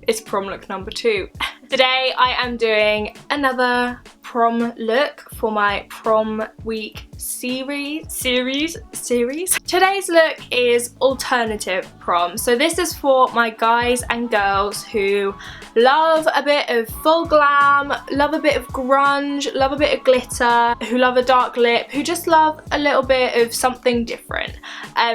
It's prom look number 2. Today I am doing another prom look for my prom week series. Today's look is alternative prom. So this is for my guys and girls who love a bit of full glam, love a bit of grunge, love a bit of glitter, who love a dark lip, who just love a little bit of something different.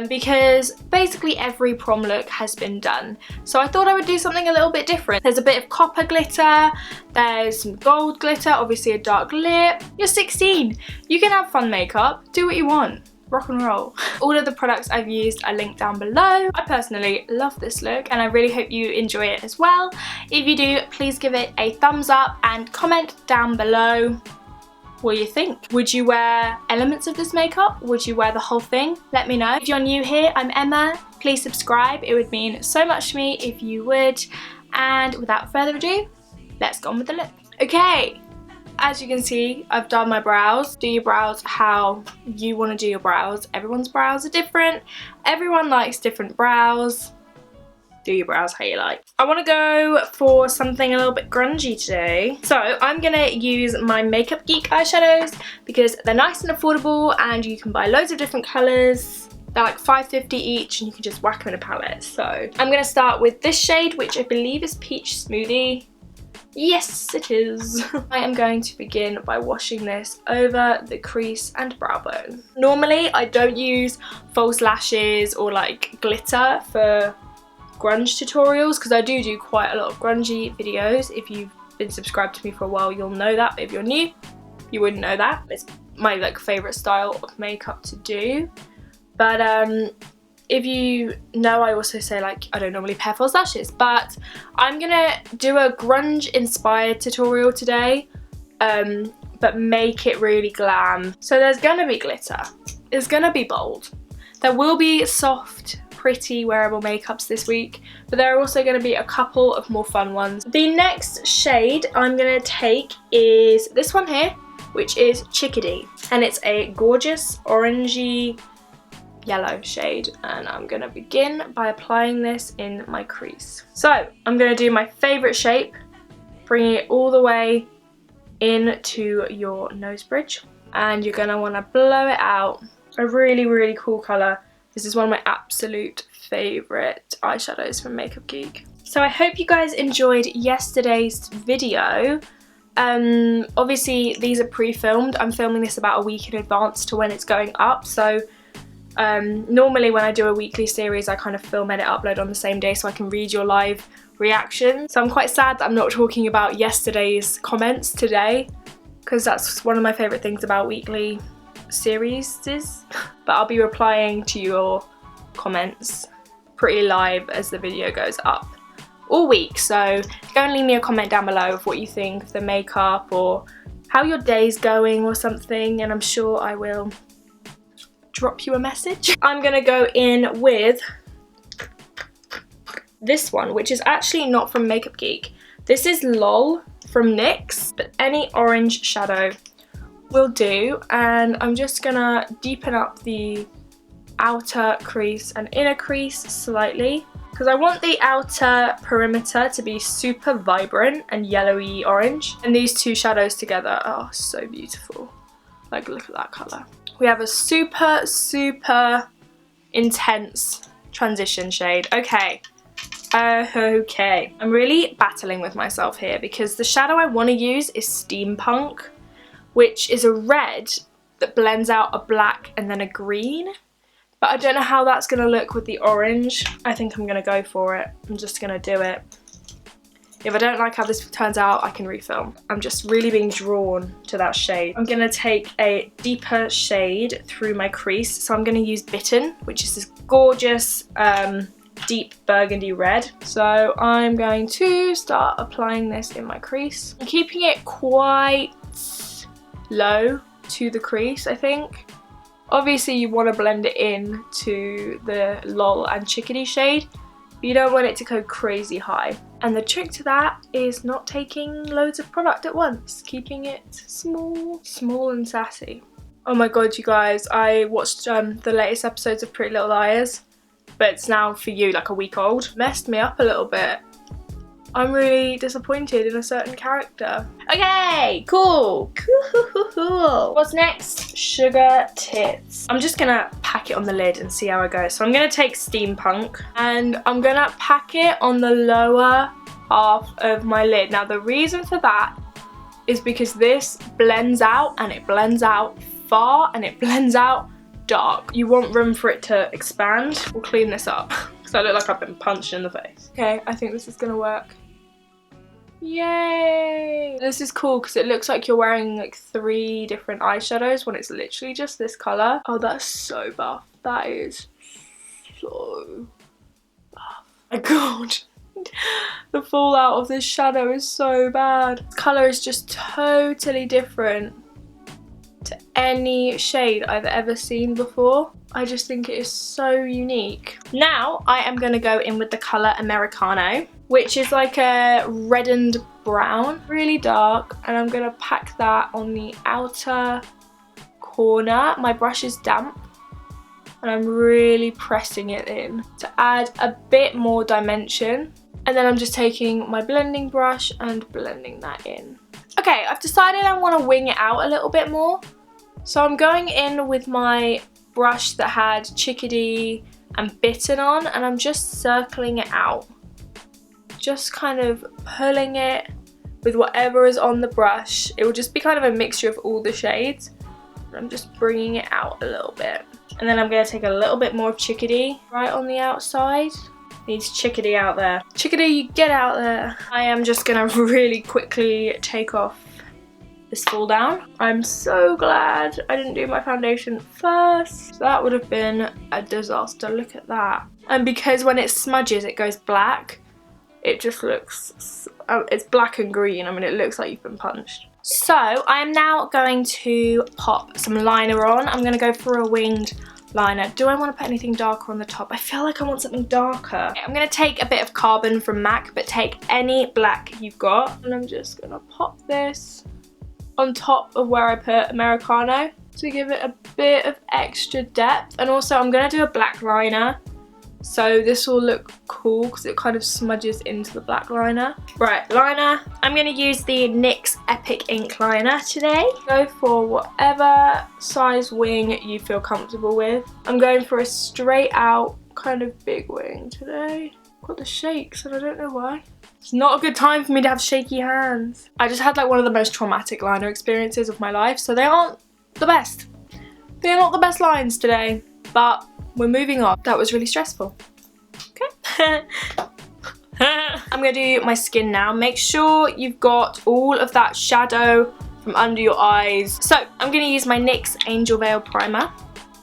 Because basically every prom look has been done. So I thought I would do something a little bit different. There's a bit of copper glitter, there's some gold glitter, obviously a dark lip. You're 16, you can have fun makeup, do what you want. Rock and roll. All of the products I've used are linked down below. I personally love this look and I really hope you enjoy it as well. If you do, please give it a thumbs up and comment down below what you think. Would you wear elements of this makeup? Would you wear the whole thing? Let me know. If you're new here, I'm Emma. Please subscribe. It would mean so much to me if you would. And without further ado, let's go on with the look. Okay. As you can see, I've done my brows. Do your brows how you want to do your brows. Everyone's brows are different. Everyone likes different brows. Do your brows how you like. I want to go for something a little bit grungy today. So I'm going to use my Makeup Geek eyeshadows because they're nice and affordable and you can buy loads of different colours. They're like $5.50 each and you can just whack them in a palette. So I'm going to start with this shade, which I believe is Peach Smoothie. Yes, it is. I am going to begin by washing this over the crease and brow bone. Normally, I don't use false lashes or like glitter for grunge tutorials because I do quite a lot of grungy videos. If you've been subscribed to me for a while, you'll know that. But if you're new, you wouldn't know that. It's my like favourite style of makeup to do. But if you know, I also say like I don't normally pair false lashes, but I'm gonna do a grunge inspired tutorial today, but make it really glam. So there's gonna be glitter, there's gonna be bold, there will be soft, pretty wearable makeups this week, but there are also gonna be a couple of more fun ones. The next shade I'm gonna take is this one here, which is Chickadee, and it's a gorgeous orangey yellow shade, and I'm going to begin by applying this in my crease. So I'm going to do my favourite shape, bringing it all the way into your nose bridge, and you're going to want to blow it out. A really, really cool colour. This is one of my absolute favourite eyeshadows from Makeup Geek. So I hope you guys enjoyed yesterday's video. Obviously these are pre-filmed. I'm filming this about a week in advance to when it's going up, so normally when I do a weekly series I kind of film, edit, upload on the same day so I can read your live reaction. So I'm quite sad that I'm not talking about yesterday's comments today because that's one of my favourite things about weekly series. But I'll be replying to your comments pretty live as the video goes up all week. So go and leave me a comment down below of what you think of the makeup or how your day's going or something, and I'm sure I will drop you a message. I'm gonna go in with this one, which is actually not from Makeup Geek. This is LOL from NYX, but any orange shadow will do, and I'm just gonna deepen up the outer crease and inner crease slightly because I want the outer perimeter to be super vibrant and yellowy orange, and these two shadows together are so beautiful. Like, look at that colour. We have a super, super intense transition shade. Okay. Okay. I'm really battling with myself here because the shadow I want to use is Steampunk, which is a red that blends out a black and then a green. But I don't know how that's going to look with the orange. I think I'm going to go for it. I'm just going to do it. If I don't like how this turns out, I can refilm. I'm just really being drawn to that shade. I'm going to take a deeper shade through my crease. So I'm going to use Bitten, which is this gorgeous deep burgundy red. So I'm going to start applying this in my crease. I'm keeping it quite low to the crease, I think. Obviously you want to blend it in to the LOL and Chickadee shade, but you don't want it to go crazy high. And the trick to that is not taking loads of product at once, keeping it small and sassy. Oh my god, you guys, I watched the latest episodes of Pretty Little Liars, but it's now for you like a week old. Messed me up a little bit. I'm really disappointed in a certain character. Okay, cool. Cool. What's next? Sugar tits. I'm just gonna pack it on the lid and see how it goes. So I'm gonna take Steampunk and I'm gonna pack it on the lower half of my lid. Now the reason for that is because this blends out, and it blends out far, and it blends out dark. You want room for it to expand. We'll clean this up because I look like I've been punched in the face. Okay, I think this is gonna work. Yay! This is cool because it looks like you're wearing like 3 different eyeshadows when it's literally just this colour. Oh, that's so buff. That is so buff. My god. The fallout of this shadow is so bad. This colour is just totally different to any shade I've ever seen before. I just think it is so unique. Now I am going to go in with the colour Americano, which is like a reddened brown, really dark, and I'm going to pack that on the outer corner. My brush is damp and I'm really pressing it in to add a bit more dimension. And then I'm just taking my blending brush and blending that in. Okay, I've decided I want to wing it out a little bit more. So I'm going in with my brush that had Chickadee and Bitten on, and I'm just circling it out. Just kind of pulling it with whatever is on the brush. It will just be kind of a mixture of all the shades. I'm just bringing it out a little bit. And then I'm going to take a little bit more of Chickadee right on the outside. Needs Chickadee out there. Chickadee, get out there. I am just going to really quickly take off this fall down. I'm so glad I didn't do my foundation first. That would have been a disaster. Look at that. And because when it smudges it goes black, it just looks, it's black and green. I mean, it looks like you've been punched. So I am now going to pop some liner on. I'm going to go for a winged liner. Do I want to put anything darker on the top? I feel like I want something darker. Okay, I'm going to take a bit of Carbon from MAC, but take any black you've got. And I'm just going to pop this on top of where I put Americano to give it a bit of extra depth. And also I'm going to do a black liner. So this will look cool because it kind of smudges into the black liner. Right, liner. I'm going to use the NYX Epic Ink Liner today. Go for whatever size wing you feel comfortable with. I'm going for a straight out kind of big wing today. I've got the shakes and I don't know why. It's not a good time for me to have shaky hands. I just had like one of the most traumatic liner experiences of my life, so they aren't the best. They're not the best lines today, but we're moving on. That was really stressful. Okay. I'm going to do my skin now. Make sure you've got all of that shadow from under your eyes. So I'm going to use my NYX Angel Veil Primer.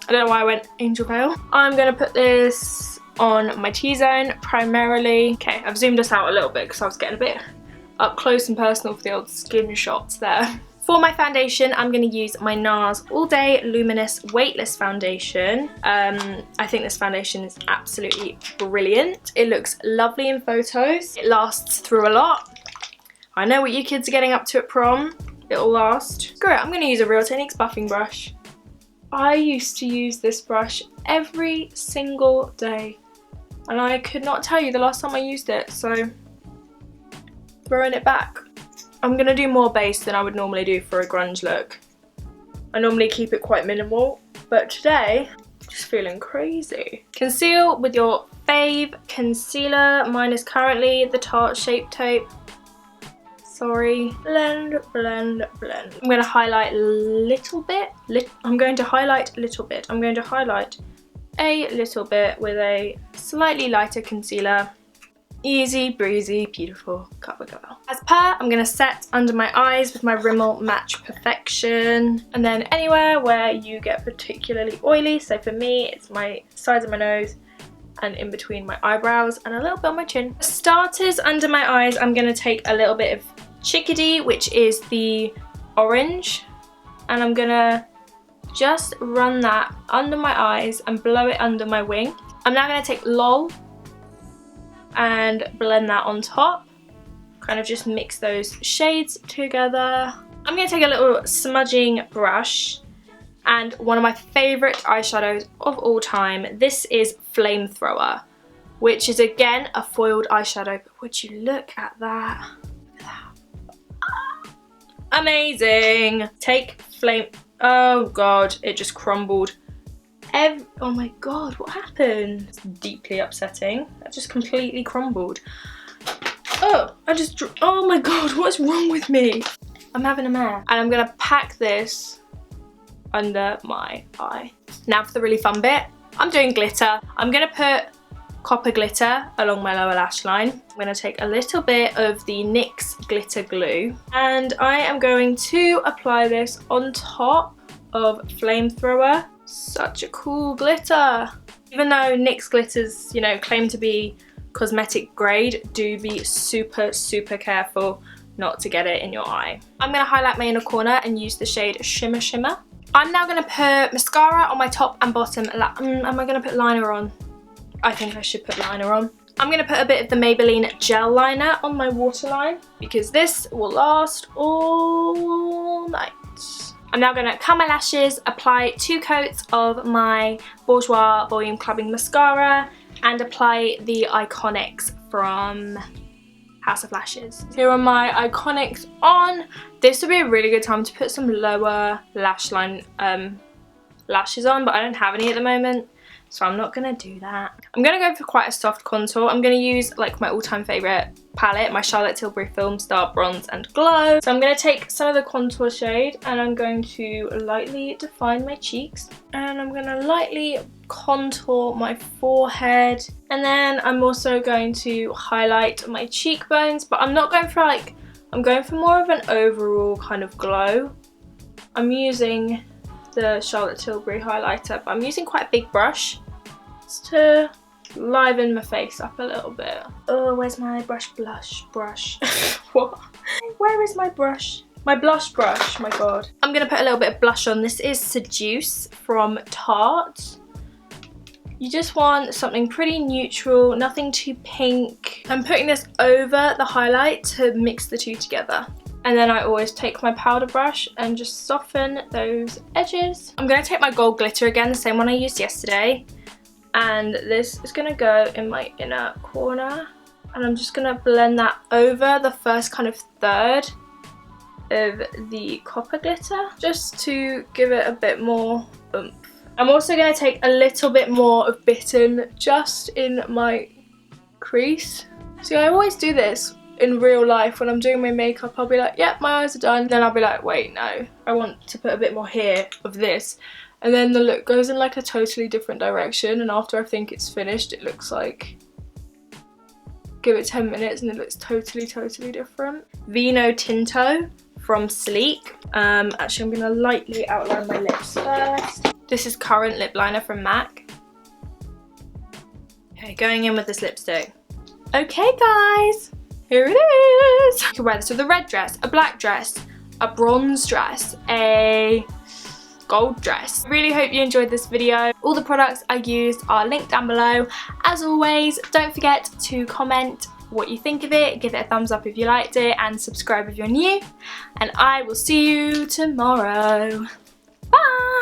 I don't know why I went Angel Veil. I'm going to put this on my T-zone primarily. Okay, I've zoomed us out a little bit because I was getting a bit up close and personal for the old skin shots there. For my foundation, I'm going to use my NARS All Day Luminous Weightless Foundation. I think this foundation is absolutely brilliant. It looks lovely in photos. It lasts through a lot. I know what you kids are getting up to at prom. It'll last. Screw it, I'm going to use a Real Techniques buffing brush. I used to use this brush every single day. And I could not tell you the last time I used it, so throwing it back. I'm going to do more base than I would normally do for a grunge look. I normally keep it quite minimal, but today, just feeling crazy. Conceal with your fave concealer. Mine is currently the Tarte Shape Tape. Sorry. Blend, blend, blend. I'm going to highlight a little bit. I'm going to highlight a little bit. I'm going to highlight a little bit with a slightly lighter concealer. Easy breezy, beautiful cover girl. As per, I'm going to set under my eyes with my Rimmel Match Perfection, and then anywhere where you get particularly oily. So for me, it's my sides of my nose and in between my eyebrows and a little bit on my chin. For starters, under my eyes, I'm going to take a little bit of Chickadee, which is the orange, and I'm going to just run that under my eyes and blow it under my wing. I'm now going to take LOL and blend that on top. Kind of just mix those shades together. I'm going to take a little smudging brush and one of my favourite eyeshadows of all time. This is Flamethrower. which is again a foiled eyeshadow. But would you look at that? Amazing. Take Flame. Oh god, it just crumbled. Oh my god, what happened? It's deeply upsetting. That just completely crumbled. Oh, oh my god, what's wrong with me? I'm having a mare. And I'm gonna pack this under my eye. Now for the really fun bit. I'm doing glitter. I'm gonna put copper glitter along my lower lash line. I'm gonna take a little bit of the NYX glitter glue and I am going to apply this on top of Flamethrower. Such a cool glitter. Even though NYX glitters, you know, claim to be cosmetic grade, do be super, super careful not to get it in your eye. I'm gonna highlight my inner corner and use the shade Shimmer Shimmer. I'm now gonna put mascara on my top and bottom. Am I gonna put liner on? I think I should put liner on. I'm going to put a bit of the Maybelline gel liner on my waterline because this will last all night. I'm now going to curl my lashes, apply 2 coats of my Bourjois Volume Clubbing Mascara and apply the Iconics from House of Lashes. Here are my Iconics on. This would be a really good time to put some lower lash line lashes on, but I don't have any at the moment. So I'm not going to do that. I'm going to go for quite a soft contour. I'm going to use like my all-time favourite palette, my Charlotte Tilbury Film Star Bronze and Glow. So I'm going to take some of the contour shade and I'm going to lightly define my cheeks. And I'm going to lightly contour my forehead. And then I'm also going to highlight my cheekbones. But I'm not going for like, I'm going for more of an overall kind of glow. I'm using the Charlotte Tilbury highlighter, but I'm using quite a big brush just to liven my face up a little bit. Oh, where's my brush? What? Where is my brush? My blush brush, my god. I'm gonna put a little bit of blush on. This is Seduce from Tarte. You just want something pretty neutral, nothing too pink. I'm putting this over the highlight to mix the two together. And then I always take my powder brush and just soften those edges. I'm going to take my gold glitter again, the same one I used yesterday. And this is going to go in my inner corner. And I'm just going to blend that over the first kind of third of the copper glitter, just to give it a bit more oomph. I'm also going to take a little bit more of Bitten just in my crease. See, I always do this in real life when I'm doing my makeup. I'll be like, yep, my eyes are done. Then I'll be like, wait, no, I want to put a bit more here of this. And then the look goes in like a totally different direction. And after I think it's finished, it looks like, give it 10 minutes and it looks totally, totally different. Vino Tinto from Sleek. Actually, I'm gonna lightly outline my lips first. This is Current Lip Liner from MAC. Okay, going in with this lipstick. Okay, guys. Here it is! You can wear this with a red dress, a black dress, a bronze dress, a gold dress. I really hope you enjoyed this video. All the products I used are linked down below. As always, don't forget to comment what you think of it, give it a thumbs up if you liked it, and subscribe if you're new. And I will see you tomorrow. Bye!